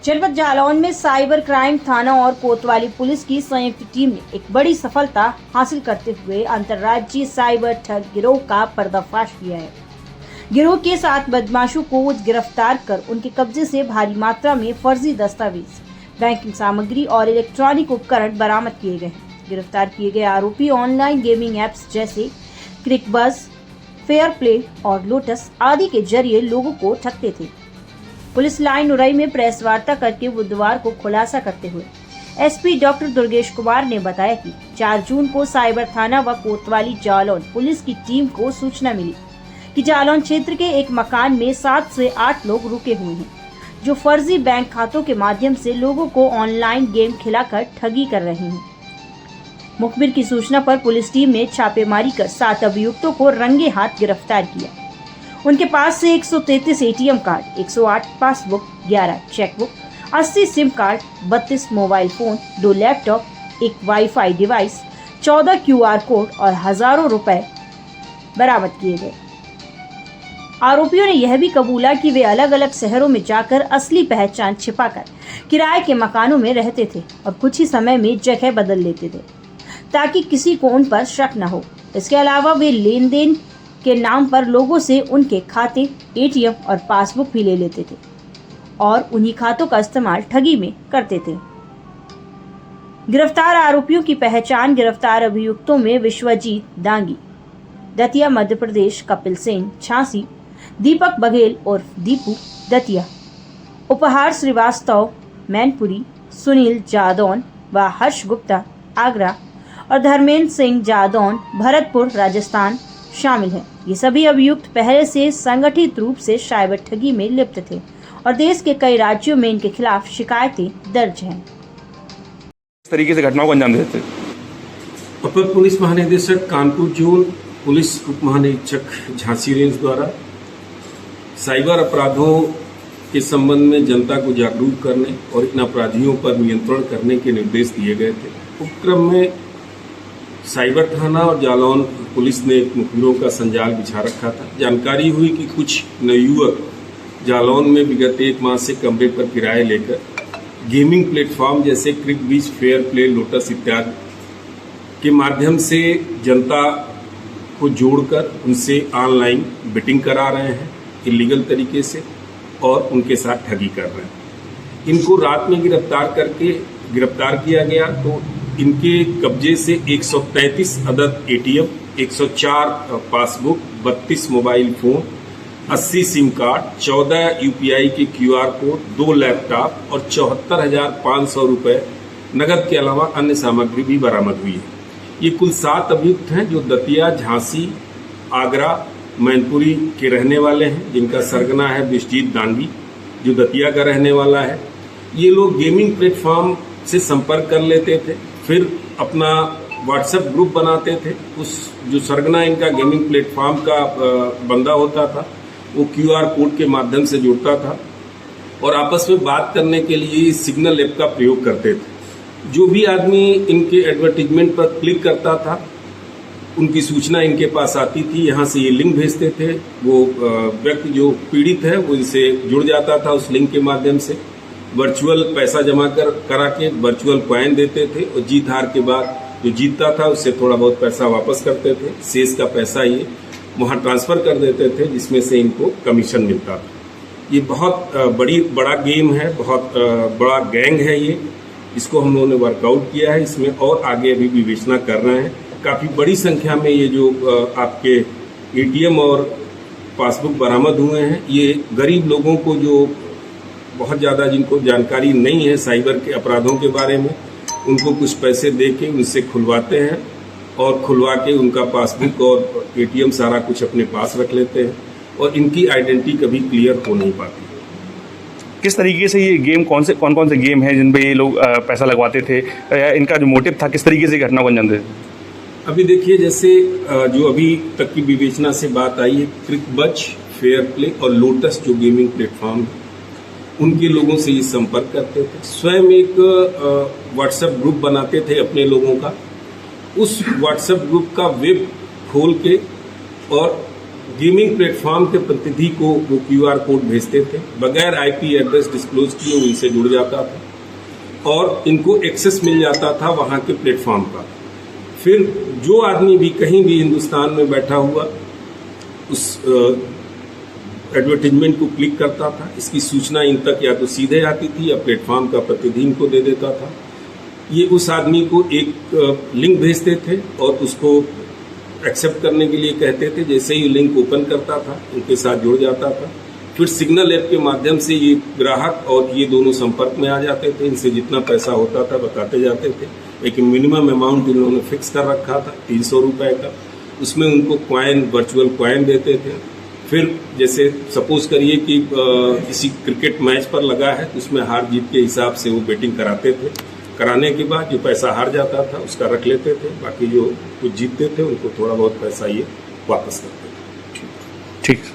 जनपद जालौन में cyber crime थाना और कोतवाली पुलिस की संयुक्त टीम ने एक बड़ी सफलता हासिल करते हुए अंतर्राज्यीय साइबर ठग गिरोह का पर्दाफाश किया है। गिरोह के 7 बदमाशों को गिरफ्तार कर उनके कब्जे से भारी मात्रा में फर्जी दस्तावेज, बैंकिंग सामग्री और इलेक्ट्रॉनिक उपकरण बरामद किए गए हैं। गिरफ्तार किए गए आरोपी ऑनलाइन गेमिंग एप्स जैसे क्रिकबज़, फेयर प्ले और लोटस आदि के जरिए लोगों को ठगते थे। पुलिस लाइन उरई में प्रेस वार्ता करके बुधवार को खुलासा करते हुए एसपी डॉक्टर दुर्गेश कुमार ने बताया कि 4 जून को साइबर थाना व कोतवाली जालौन पुलिस की टीम को सूचना मिली कि जालौन क्षेत्र के एक मकान में 7 से 8 लोग रुके हुए हैं, जो फर्जी बैंक खातों के माध्यम से लोगों को ऑनलाइन गेम खिलाकर ठगी कर रहे हैं। मुखबिर की सूचना पर पुलिस टीम ने छापेमारी कर 7 अभियुक्तों को रंगे हाथ गिरफ्तार किया। उनके पास से 133 ATM card, 108 passbook, 11 chequebook, 80 SIM card, 32 mobile phone, 2 laptop, एक वाईफाई डिवाइस, 14 क्यूआर कोड और हजारों रुपए बरामद किए गए। आरोपियों ने यह भी कबूला कि वे अलग अलग शहरों में जाकर असली पहचान छिपाकर किराए के मकानों में रहते थे और कुछ ही समय में जगह बदल लेते थे ताकि किसी को उन पर शक न हो। इसके अलावा वे लेन देन के नाम पर लोगों से उनके खाते, एटीएम और पासबुक भी ले लेते थे और उन्हीं खातों का इस्तेमाल ठगी में करते थे। गिरफ्तार आरोपियों की पहचान गिरफ्तार अभियुक्तों में विश्वजीत दांगी, दतिया मध्य प्रदेश, कपिल सेन झांसी, दीपक बघेल और दीपू दतिया, उपहार श्रीवास्तव मैनपुरी, सुनील जादौन व हर्ष गुप्ता आगरा और धर्मेंद्र सिंह जादौन भरतपुर राजस्थान शामिल हैं। ये सभी अभियुक्त पहले से संगठित रूप से साइबर ठगी में लिप्त थे और देश के कई राज्यों में इनके खिलाफ शिकायतें दर्ज हैं। इस तरीके से घटनाओं को अंजाम देते थे। अपर पुलिस महानिदेशक कानपुर जोन, पुलिस उप महानिरीक्षक झांसी रेंज द्वारा साइबर अपराधों के संबंध में जनता को जागरूक करने और इन अपराधियों पर नियंत्रण करने के निर्देश दिए गए थे। उपक्रम में साइबर थाना और जालौन पुलिस ने मुखबिरों का संजाल बिछा रखा था। जानकारी हुई कि कुछ नवयुवक जालौन में विगत 1 माह से कमरे पर किराए लेकर गेमिंग प्लेटफॉर्म जैसे क्रिकबज़, फेयर प्ले, लोटस इत्यादि के माध्यम से जनता को जोड़कर उनसे ऑनलाइन बेटिंग करा रहे हैं इलीगल तरीके से और उनके साथ ठगी कर रहे हैं। इनको रात में गिरफ्तार किया गया तो इनके कब्जे से 133 अदद ATM, 104 passbook, 32 mobile phone, 80 SIM card, 14 UPI के क्यूआर कोड, 2 लैपटॉप और 74,500 रुपए नगद के अलावा अन्य सामग्री भी बरामद हुई है। ये कुल 7 अभियुक्त हैं जो दतिया, झांसी, आगरा, मैनपुरी के रहने वाले हैं, जिनका सरगना है विश्वजीत दांगी जो दतिया का रहने वाला है। ये लोग गेमिंग प्लेटफॉर्म से संपर्क कर लेते थे, फिर अपना व्हाट्सएप ग्रुप बनाते थे। उस जो सरगना इनका गेमिंग प्लेटफॉर्म का बंदा होता था वो क्यूआर कोड के माध्यम से जुड़ता था और आपस में बात करने के लिए सिग्नल ऐप का प्रयोग करते थे। जो भी आदमी इनके एडवर्टीजमेंट पर क्लिक करता था उनकी सूचना इनके पास आती थी। यहाँ से ये लिंक भेजते थे, वो व्यक्ति जो पीड़ित है वो इनसे जुड़ जाता था उस लिंक के माध्यम से। वर्चुअल पैसा जमा करा के वर्चुअल कॉइन देते थे और जीत हार के बाद जो जीतता था उससे थोड़ा बहुत पैसा वापस करते थे। शेष का पैसा ये वहाँ ट्रांसफर कर देते थे जिसमें से इनको कमीशन मिलता था। ये बहुत बड़ा गेम है, बहुत बड़ा गैंग है ये। इसको हम लोगों ने वर्कआउट किया है, इसमें और आगे अभी विवेचना कर रहे हैं। काफ़ी बड़ी संख्या में ये जो आपके एटीएम और पासबुक बरामद हुए हैं, ये गरीब लोगों को जो बहुत ज़्यादा जिनको जानकारी नहीं है साइबर के अपराधों के बारे में, उनको कुछ पैसे दे के उनसे खुलवाते हैं और खुलवा के उनका पासबुक और एटीएम सारा कुछ अपने पास रख लेते हैं और इनकी आइडेंटिटी कभी क्लियर हो नहीं पाती। किस तरीके से ये गेम कौन कौन से गेम हैं जिन पे ये लोग पैसा लगवाते थे, इनका जो मोटिव था, किस तरीके से घटना को अंजाम देते थे? अभी देखिए, जैसे जो अभी तक की विवेचना से बात आई है, क्रिकबज़, फेयर प्ले और लोटस जो गेमिंग प्लेटफॉर्म है उनके लोगों से ये संपर्क करते थे। स्वयं एक व्हाट्सएप ग्रुप बनाते थे अपने लोगों का। उस व्हाट्सएप ग्रुप का वेब खोल के और गेमिंग प्लेटफॉर्म के प्रतिनिधि को वो QR कोड भेजते थे, बगैर IP एड्रेस डिस्क्लोज किए उनसे जुड़ जाता था और इनको एक्सेस मिल जाता था वहां के प्लेटफॉर्म का। फिर जो आदमी भी कहीं भी हिंदुस्तान में बैठा हुआ उस एडवर्टीजमेंट को क्लिक करता था, इसकी सूचना इन तक या तो सीधे आती थी या प्लेटफॉर्म का प्रतिनिधि इनको दे देता था। ये उस आदमी को एक लिंक भेजते थे और उसको एक्सेप्ट करने के लिए कहते थे। जैसे ही लिंक ओपन करता था उनके साथ जुड़ जाता था। फिर सिग्नल ऐप के माध्यम से ये ग्राहक और ये दोनों संपर्क में आ जाते थे। इनसे जितना पैसा होता था बताते जाते थे, लेकिन मिनिमम अमाउंट इन्होंने फिक्स कर रखा था 300 रुपये का। उसमें उनको कॉइन, वर्चुअल कॉइन देते थे। फिर जैसे सपोज करिए कि किसी क्रिकेट मैच पर लगा है तो उसमें हार जीत के हिसाब से वो बेटिंग कराते थे। कराने के बाद जो पैसा हार जाता था उसका रख लेते थे, बाकी जो कुछ जीतते थे उनको थोड़ा बहुत पैसा ये वापस करते थे। ठीक।